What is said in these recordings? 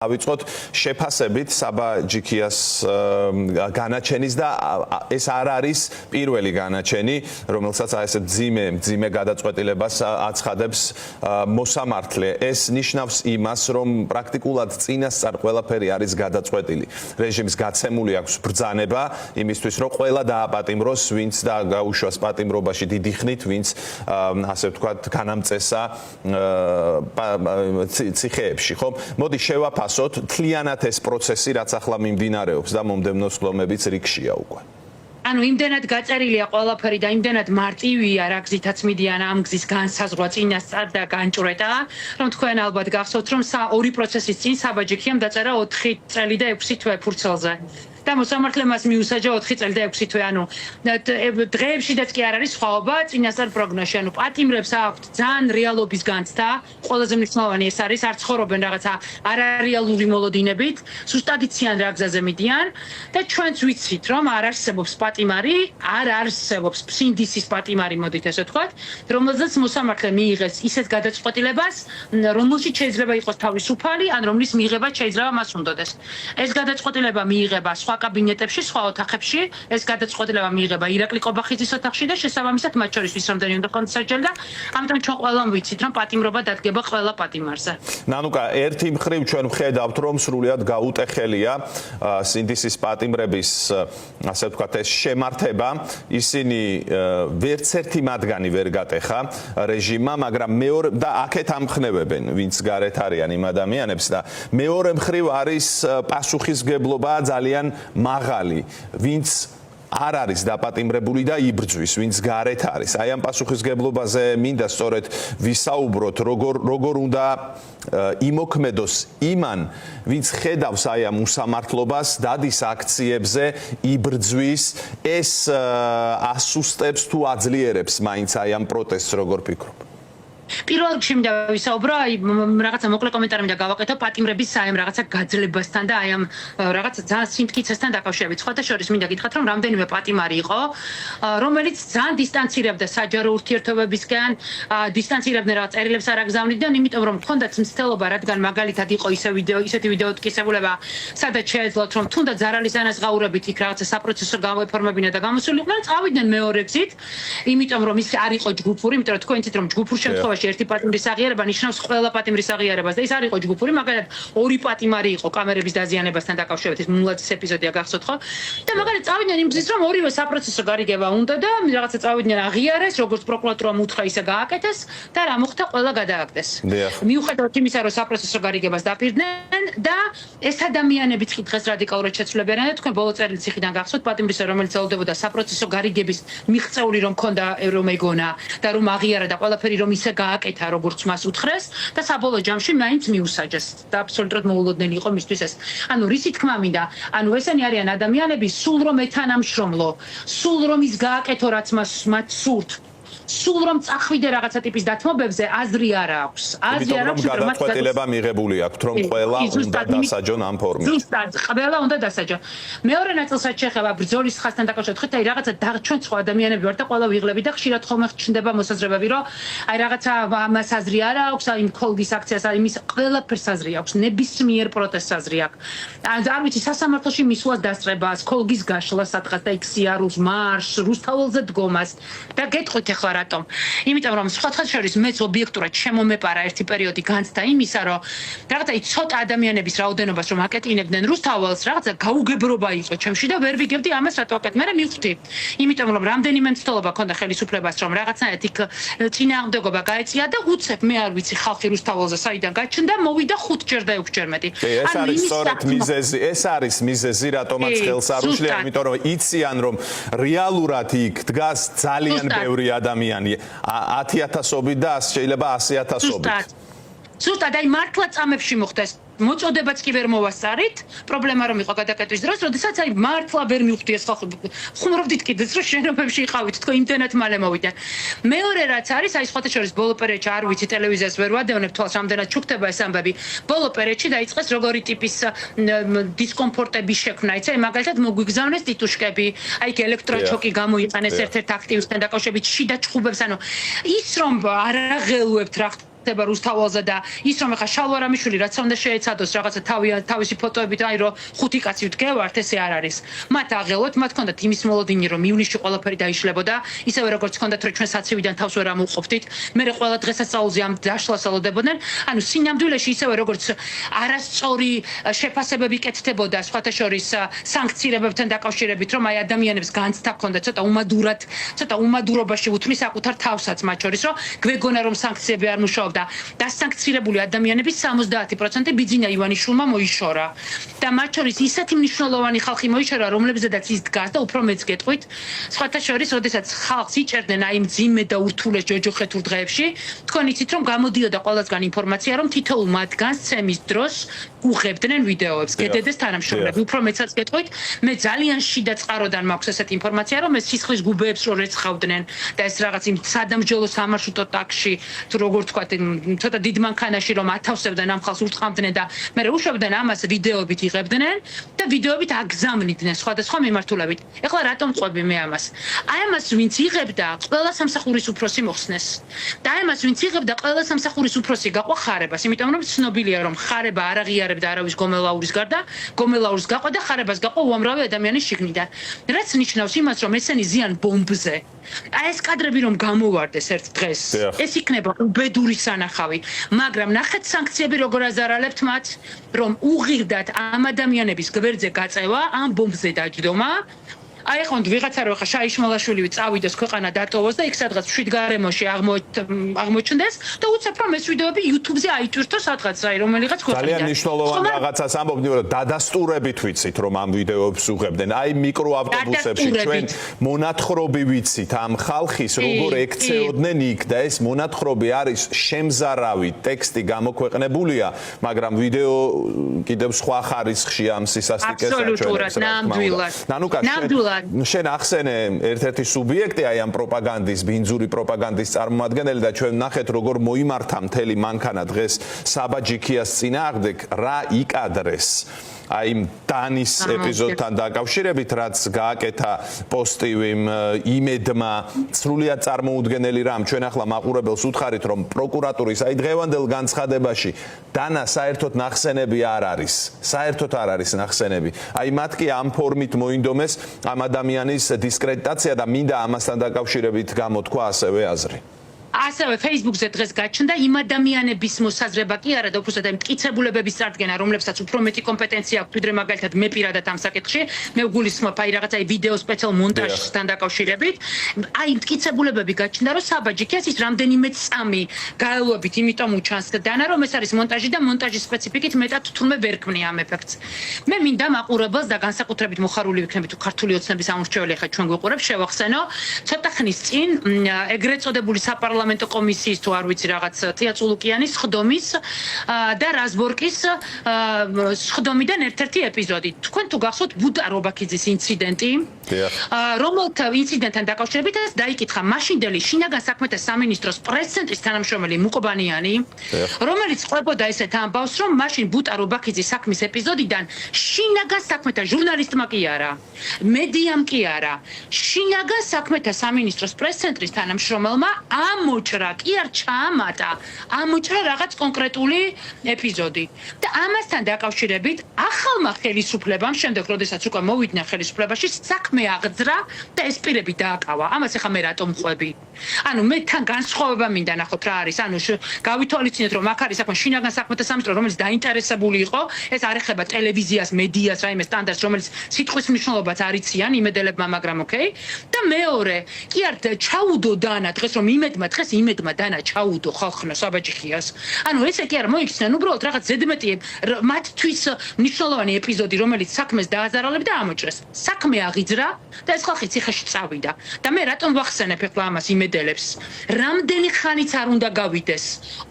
ავიწყოთ შეფასებით საბა ჯიქიას განაჩენის და ეს არ არის პირველი განაჩენი, რომელსაც ეს ძიმე გადაწყვეტილებას აცხადებს მოსამართლე. ეს ნიშნავს იმას, რომ პრაქტიკულად წინასწარ ყველაფერი არის გადაწყვეტილი. რეჟიმს გაცემული აქვს ბრძანება იმისთვის, რომ ყველა დააპატიმროს, ვინც და გაუშვას პატიმრობაში დიდი ხნით, ვინც ასე ვთქვათ, განამწესა ციხეებში, ხო? მოდი შევაფასოთ თლიანად ეს პროცესი, რაც ახლა მიმდინარეობს და მომდევნო სხდომებიც რიგშია უკვე. ანუ იმდენად გაწერილია ყველაფერი და იმდენად მარტივია რა გზითაც მიდიან ამ გზის განსაზღვრა წინასწარ და განჭვრეტა, რომ თქვენ ალბათ გახსოვთ, რომ ორი პროცესის წინ საბა ჯიქიამ დაწერა 4 წელი და 6 თვე ფურცელზე. და მოსამართლემ მას მიუსაჯა 4 წელი და 6 თვე, ანუ დღეებშიდაც კი არ არის სხვაობა წინასწარ პროგნოზში, ანუ პატიმრებს აქვთ ძალიან რეალობის განცდა, ყველაზე მნიშვნელოვანი ეს არის, არ ცხოვრობენ რაღაცა არარეალური მოლოდინებით, ზუსტად იციან რა გზაზე მიდიან და ჩვენც ვიცით, რომ არ არსებობს პატიმარი, არ არსებობს ფსინდისის პატიმარი, მოდით ესე ვთქვათ, რომელზეც მოსამართლე მიიღეს ისეთ გადაწყვეტილებას, რომელშიც შეიძლება იყოს თავისუფალი, ან რომლის მიღება შეიძლება მას უნდოდეს. ეს გადაწყვეტილება მიიღება სხვა კაბინეტებში, სხვა ოთახებში, ეს გადაწყვეტილება მიიღება ირაკლი ყობახიძის ოთახში და შესაბამისად მათ შორის ვის რამდენი უნდა კონდეს საჯელი და ამიტომ ჩვენ ყველამ ვიცით, რომ პატიმრობა დადგება ყველა პატიმარზე. ნანუკა, ერთი მხრივ ჩვენ ვხედავთ, რომ სრულიად გაუტეხელია სინდისის პატიმრების, ასე ვთქვათ, ეს შემართება, ისინი ვერც ერთი მათგანი ვერ გატეხა რეჟიმმა, მაგრამ მეორე და აქეთ ამხნევებენ, ვინც გარეთ არიან იმ ადამიანებს და მეორე მხრივ არის პასუხისმგებლობა ძალიან მაღალი, ვინც არ არის დაპატიმრებული და იბრძვის, ვინც გარეთ არის. აი ამ პასუხისმგებლობაზე მინდა სწორედ ვისაუბროთ, როგორ უნდა იმოქმედოს იმან, ვინც ხედავს აი ამ უსამართლობას, დადის აქციებზე, იბრძვის, ეს ასუსტებს თუ აძლიერებს მაინც აი ამ პროტესტს, როგორ ფიქრობ? პირველ რიგში მინდა ვისაუბრო, აი რაღაცა მოკლე კომენტარი მინდა გავაკეთო პატიმრების საერთო რაღაცა გაძლებასთან და აი ამ რაღაცა ძალიან სიმტკიცესთან დაკავშირებით. სხვათა შორის მინდა გითხრათ, რომ რამდენიმე პატიმარი იყო, რომელიც ძალიან დისტანცირებდა საჯარო ურთიერთობებისგან, დისტანცირებდნენ რაღაც წერილებს არ აგზავნიდნენ, იმიტომ რომ ჰქონდათ მცდელობა, რადგან მაგალითად იყო ისეთი ვიდეო თკისებულება, სადაც შეეძლოთ, რომ თუნდაც ზარალის ანაზღაურებით იქ რაღაცა საპროცესო გამოეფორმებინა და გამოსულიყვნენ, წავიდნენ მეორე გზით, იმიტომ რომ ის არ იყო ჯგუფური, იმიტომ რომ თქვენ იცით, რომ ჯგუფურ შემთხვევაში ერთი პატიმრის აღიარება ნიშნავს ყველა პატიმრის აღიარებას და ის არ იყო ჯგუფური, მაგალითად ორი პატიმარი იყო კამერების დაზიანებასთან დაკავშირებით, ეს მულაძის ეპიზოდია გახსოვთ ხო? და მაგალითად წავიდნენ იმ გზით, რომ ორივე საპროცესო გარიგება უნდა და რაღაცა წავიდნენ აღიარეს, როგორც პროკურატურამ უთხრა ისე გააკეთეს და რა მოხდა, ყველა გადააგდეს. მიუხედავად იმისა, რომ საპროცესო გარიგებას დაპირდნენ და ეს ადამიანებიც კი დღეს რადიკალურად შეცვლებიან და თქვენ ბოლო წერილს იხიდან გახსოვთ პატიმრისა, რომელიც ელოდებოდა საპროცესო გარიგების მიღწეული რომ ქონდა რომ ეგონა და რომ აღიარა და ყველაფერი რომ ისე გააკეთა როგორც მას უთხრეს და საბოლოო ჯამში მაინც მიუსაჯეს და აბსოლუტურად მოულოდნელი იყო მისთვის ეს. ანუ რისი თქმა მინდა, ანუ ესენი არიან ადამიანები სულ რომ ეთანამშრომლო, სულ რომ ის გააკეთო რაც მათ სურთ, სულ რომ წახვიდე რაღაცა ტიპის დათმობებზე აზრი არ აქვს. აზრი არ აქვს, რომ გადაწყვეტილება მიღებული აქვს, რომ ყველა უნდა დასაჯონ ამ ფორმით. ზუსტად, ყველა უნდა დასაჯონ. მეორე ნაწილსაც შეეხება ბრძოლის ხასთან დაკავშირებით, ხეთ აი რაღაცა ჩვენ სხვა ადამიანები ვართ და ყველა ვიღლები და ხშირად ხოლმე ჩნდება მოსაზრებები, რომ აი რაღაცა ამას აზრი არ აქვს, აი იმ კოლგის აქციას, აი იმის ყველაფერს აზრი აქვს, ნებისმიერ პროტესტს აზრი აქვს. არ ვიცი, სასამართლოში მისვლას დასწრებას, კოლგის გაშლას სადღაც და იქ სიარულს, მარშს, რუსთაველზე დგომას და გეტყვით ახლა რატომ? იმიტომ რომ სხვათა შორის მეც ობიექტურად შემომეპარა ერთი პერიოდი განცდა იმისა, რომ რაღაცა ცოტა ადამიანების რაოდენობას რომ აკეტინებდნენ რუსთაველს, რაღაცა გაუგებრობა იყო ჩემში და ვერ ვიგებდი ამას რატო აკეთებ. მე მივხვდი, იმიტომ რომ რამდენიმე მცდელობა ქონდა ხელისუფლებას, რომ რაღაცნაირად იქ წინააღმდეგობა გაეწია და უცებ მე არ ვიცი ხალხი რუსთაველზე საიდან გაჩნდა, მოვიდა 5ჯერ და 6ჯერ მეტი. ეს არის სწორედ მიზეზი, ეს არის მიზეზი, რატომაც ხელს არ უშლიან, იმიტომ რომ იციან რომ რეალურად იქ დგას ძალიან ბევრი ადამიანი, 10,000-ობით და შეიძლება 100,000-ობით. ზუსტად, აი მართლა წამებში მოხდეს. მოწოდებაც კი ვერ მოვასწარით, პრობლემა რომ იყო გადაკეტვის დროს, როდესაც აი მართლა ვერ მივხვდი ეს ხალხი. ხუმრობდით კიდეც რომ შენობებში იყავით, თქო იმდენად მალე მოვიდნენ. მეორე რაც არის, აი სხვათა შორის ბოლო პერიოდში არ ვიცი ტელევიზიას ვერ ვადევნებ თვალს, რამდენად ჩუქდება ეს ამბები. ბოლო პერიოდში დაიწყეს როგორი ტიპის დისკომფორტების შექმნა, იცი, მაგალითად მოგვიგზავნეს ტიტუშკები, აი იქ ელექტროჩოკი გამოიყენეს ერთ-ერთ აქტივისტთან დაკავშირებით, შიდა ჭხუბებს, ანუ ის რომ არ აღელუებთ რა ხდება რუსთაველზე და ის რომ ახლა შალვარამიშვილი რაც უნდა შეეცადოს რაღაცა თავისი ფოტოებით აი რომ ხუთი კაცი ვდგევართ ესე არ არის მათ აღელვოთ მათ ჰქონდათ იმის მოლოდინი რომ ივნისში ყველაფერი დაიშლებოდა ისევე როგორც ჰქონდათ რომ ჩვენ საცივიდან თავს ვერ ამოვყოფდით მე ყველა დღესასწაულზე ამ დაშლას ელოდებოდნენ ანუ სინამდვილეში ისევე როგორც არასწორი შეფასებები კეთდებოდა სხვათა შორის სანქცირებებთან დაკავშირებით რომ აი ადამიანებს განცდა ჰქონდათ ცოტა უმადურობაში უთმის საკუთარ თავსაც მათ შორის რომ გვეგონა რომ სანქციები არ მუშაობდა დასანქცირებული ადამიანების 70% ბიძინა ივანიშვილმა მოიშორა და მათ შორის ისეთი მნიშვნელოვანი ხალხი მოიშორა რომლებზედაც ის დგას და უფრო მეც გეტყვით სხვათა შორის როდესაც ხალხს იჭერდნენ აი მძიმე და ურთულეს ჯოჯოხეთურ დღეებში თქვენ იცით რომ გამოდიოდა ყველასგან ინფორმაცია რომ თითოეულ მათგანს ცემის დროს უღებდნენ ვიდეოებს გედედეს თანამშრომლები უფრო მეცაც გეტყვით მე ძალიან შიდა წყაროდან მაქვს ესეთი ინფორმაცია რომ ეს სისხლის გუბეებს რო რეცხავდნენ და ეს რაღაც იმ სადამჯელო სამარშრუტო ტაქსში თუ როგორ თქვა ცოტა დიდ მანქანაში რომ ათავსებდნენ ამ ხალხს ურტყამდნენ და მე უშვებდნენ ამას ვიდეოებით იღებდნენ და ვიდეოებით აგზავნიდნენ სხვადასხვა მიმართულებით ეხლა რატომ ყვები მე ამას აი ამას ვინც იღებდა ყველა სამსახურის უფროსი მოხსნეს და აი ამას ვინც იღებდა ყველა სამსახურის უფროსი გაყვა ხარებას იმიტომ რომ ცნობილია რომ ხარება არ აღიარებდა არავის გომელაურის გარდა გომელაურს გაყვა და ხარებას გაყვა უამრავი ადამიანის შიგნიდან რაც ნიშნავს იმას რომ ესენი ზიან ბომბზე აი ეს კადრები რომ გამოვარდეს ერთ დღეს ეს იქნება უბედური სანახავი მაგრამ ნახეთ სანქციები როგორ აზარალებთ მათ რომ უღირდათ ამ ადამიანების გვერდზე გაწევა ამ ბომბზე დაჯდომა აი ხონდ ვიღაცა რო ხა შაიშმალაშვილი წავიდეს ქვეყანა დატოვოს და იქ სადღაც მშვიდგარემოში აღმოჩნდეს და უცებ რომ ეს ვიდეოები YouTube-ზე აიტვირთო სადღაც აი რომელიღაც ქვეყანიდან ძალიან მნიშვნელოვანი რაღაცას ამბობდი რომ დადასტურებით ვიცით რომ ამ ვიდეოებს უღებდნენ აი მიკროავტობუსებში ჩვენ მონათხრობი ვიცით ამ ხალხის როგორ ექცეოდნენ იქ და ეს მონათხრობი არის შემზარავი ტექსტი გამოქვეყნებულია მაგრამ ვიდეო კიდევ სხვა ხარისხში ამ სისასტიკეს აბსოლუტურად ნამდვილად შენ ახსენე ერთ-ერთი სუბიექტი აი ამ პროპაგანდის ბინძური პროპაგანდის წარმომადგენელი და ჩვენ ნახეთ როგორ მოიმართა მთელი მანქანა დღეს საბაჯიქიას წინააღმდეგ რა იკადრეს აი დანის ეპიზოდთან დაკავშირებით რაც გააკეთა პოსტივიმ იმედმა სრულიად წარმოუდგენელი რამ ჩვენ ახლა მაყურებელს უთხარით რომ პროკურატურის აი დღევანდელ განცხადებაში დანა საერთოდ ნახსენები არ არის საერთოდ არ არის ნახსენები აი მათ კი ამ ფორმით მოინდომეს ამ ადამიანის დისკრედიტაცია და მინდა ამასთან დაკავშირებით გამოთქვა ასევე აზრი ასევე Facebook-ზე დღეს გაჩნდა იმ ადამიანების მოსაზრება კი არა და უბრალოდ ამ მტკიცებულებების წარდგენა, რომლებსაც უფრო მეტი კომპეტენცია აქვს, ვიდრე მაგალითად მე პირადად ამ საკითხში, მე ვგულისხმობ აი რაღაცა ვიდეო სპეციალ მონტაჟთან დაკავშირებით. აი მტკიცებულებები გაჩნდა, რომ საბაჯიქიას ის რამდენიმე წამი გაელვებით, იმიტომ უჩანს დანა, რომ ეს არის მონტაჟი და მონტაჟის სპეციფიკით მეტად თურმე ვერ ქმნია ამ ეფექტს. მე მინდა მაყურებელს და განსაკუთრებით მოხარული ვიქნები თუ ქართული ოცნების ამორჩეველი ხა ჩვენ გვიყურებს, შევახსენო ცოტა ხნის წინ ეგრეთ წოდებული საპარლამენტო კომისიის თუ არ ვიცი რაღაც თიაწულუკიანის ხდომის და რაზბორკის ხდომიდან ერთ-ერთი ეპიზოდი. თქვენ თუ გახსოვთ ბუტა რობაქიძის ინციდენტი, რომელთა ინციდენტთან დაკავშირებით დაიკითხა მაშინდელი შინაგან საქმეთა სამინისტროს პრეს-ცენტრის თანამშრომელი მუყბანიანი, რომელიც ყვებოდა ესეთ ამბავს, რომ მაშინ ბუტა რობაქიძის საქმის ეპიზოდიდან შინაგან საქმეთა ჟურნალისტმა კი არა, მედიამ კი არა, შინაგან საქმეთა სამინისტროს პრეს-ცენტრის თანამშრომელმა ამოჭრა, კი არ ჩაამატა, ამოჭრა რაღაც კონკრეტული ეპიზოდი. და ამასთან დაკავშირებით ახალმა ხელისუფლებამ შემდეგ, როდესაც უკვე მოვიდნენ ხელისუფლებაში, საქმე აღძრა და ეს პირები დააკავა. ამას ახლა მე რატომ ყვები? ანუ მე თან განსხვავება მინდა ნახოთ რა არის. ანუ გავითვალისწინეთ, რომ აქ არის საქმე შინაგან საქმეთა სამინისტრო, რომელიც დაინტერესებული იყო, ეს არ ეხება ტელევიზიას, მედიას, რაიმე სტანდარტს, რომელიც სიტყვის მნიშვნელობაც არ იციან იმედელებმა, მაგრამ ოკეი. და მეორე, კი არ ჩაუდო დანა დღეს რომ დღეს იმედმა დანა ჩაუდო ხალხნა საბაჯიხიას. ანუ ესე კი არ მოიქცნენ უბრალოდ რაღაც ზედმეტი მათთვის მნიშვნელოვანი ეპიზოდი, რომელიც საქმეს დააზარალებდა და ამოჭრეს. საქმე აღიძრა და ეს ხალხი ციხეში წავიდა. და მე რატომ ვახსენებ ახლა ამას იმედელებს? რამდენი ხანიც არ უნდა გავიდეს.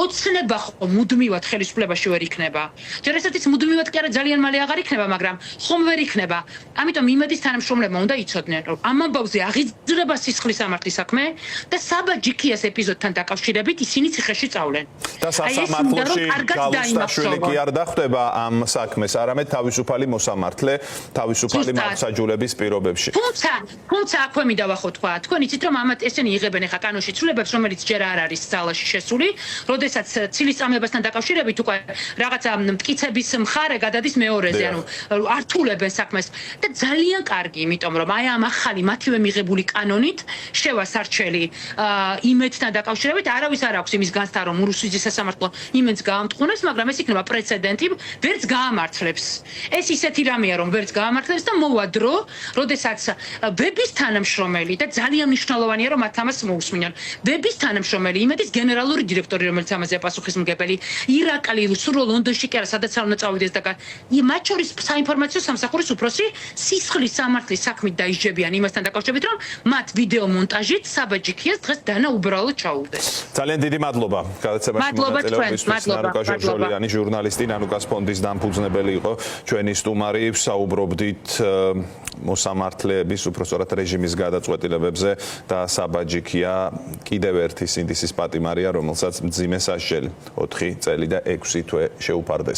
ოცნება ხო მუდმივად ხელისუფლებაში ვერ იქნება. ჯერ ესეთიც მუდმივად კი არა ძალიან მალე აღარ იქნება, მაგრამ ხომ ვერ იქნება. ამიტომ იმედის თანამშრომლებმა უნდა იცოდნენ, რომ ამ ამბავზე აღიძრება სისხლის სამართლის საქმე და საბაჯიქიას ეპიზოდთან დაკავშირებით ისინი ციხეში წავლენ. და სასამართლოში გალუსტაშვილი კი არ დახვდება ამ საქმეს, არამედ არამედ თავისუფალი მოსამართლე, თავისუფალი მართლმსაჯულების პირობებში. თუმცა აქვე მიდავახო თქვა, თქვენ იცით რომ ამათ ესენი იღებენ ახლა კანონში ცვლილებებს, რომელიც ჯერ არ არის ძალაში შესული, როდესაც ცილისწამებასთან დაკავშირებით უკვე რაღაცა მტკიცების მხარე გადადის მეორეზე, ანუ ართულებენ საქმეს და ძალიან კარგი, იმიტომ რომ აი ამ ახალი მათივე მიღებული კანონით შევა სარჩელი იმედთან დაკავშირებით, არავის არ აქვს იმის განცდა რომ რუსეთის სასამართლო იმედს გაამტყუნებს, მაგრამ ეს იქნება პრეცედენტი, ვერც გაამართლებს. ეს ისეთი რამეა რომ ვერც გაამართლებს და მოვა დრო, როდესაც ვების თანამშრომელი და ძალიან მნიშვნელოვანია რომ მათ ამას მოусმინონ. ვების თანამშრომელი იმედის გენერალური დირექტორი, რომელიც ამაზე პასუხისმგებელი, ირაკლი სულ ლონდონში კი არა, სადაც არ უნდა წავიდეს და მათ შორის საინფორმაციო სამსახურის უფროსი სისხლის სამართლის საქმით დაიჯებიან იმასთან დაკავშირებით, რომ მათ ვიდეო მონტაჟით საბაჯიქიას დღეს დანა უბრალოდ ჩაუდეს. ძალიან დიდი მადლობა გადაცემაში მონაწილეობისთვის. ნანუკა ჟორჟოლიანი ჟურნალისტი, ნანუკას ფონდის დამფუძნებელი იყო ჩვენი სტუმარი. ვსაუბრობდით მოსამართლეების, უпростоრად რეჟიმის გადაწყვეტილებებზე და საბაჯიქია კიდევ ერთი სინდისის პატიმარია, რომელსაც მძიმე სასჯელი 4 წელი და 6 თვე შეუფარდეს.